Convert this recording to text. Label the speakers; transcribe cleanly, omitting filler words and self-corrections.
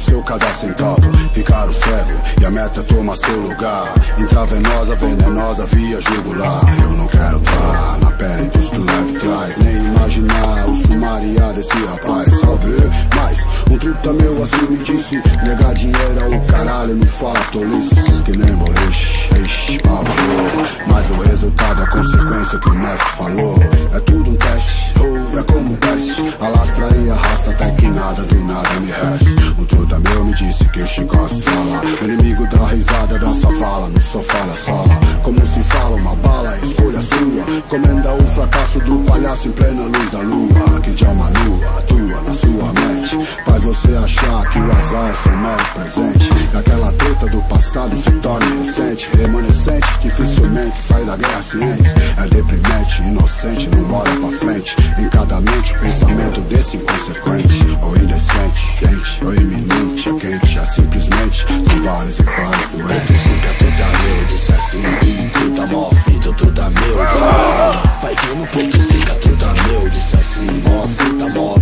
Speaker 1: seu cada centavo. Ficaram cego e a meta é tomar seu lugar. Intravenosa, venenosa, via jugular. Eu não quero tá na pele dos que leve trás, nem imaginar o sumariar desse rapaz. Salve, mas um truta meu assim me disse: negar dinheiro é o caralho, não fala tolice. Que nem boliche, ixi, pavor. Mas o resultado é a consequência que o mestre falou. É tudo um teste, ou é como peste. Alastra e arrasta até que nada do nada me reste. Um truta meu me disse que eu gosto de falar. O inimigo da risada da savala, no sofá da sala. Como se fala uma bala, escolha sua. Comenda o fracasso do palhaço em plena luz da lua. Que de alma nua atua na sua mente. Faz você achar que o azar é seu mero presente. E aquela treta do passado se torna recente. Remanescente, dificilmente sai da guerra ciente. É deprimente, inocente, não olha pra frente. Em cada mente o pensamento desse inconsequente. Ou indecente, gente, ou iminente. É quente, é simplesmente. São vários e vários doentes.
Speaker 2: Fica tudo meu, disse assim. E tudo mó fita, tudo meu, disse assim. Vai ver no ponto, fica tudo meu, disse assim. Mó fita, mó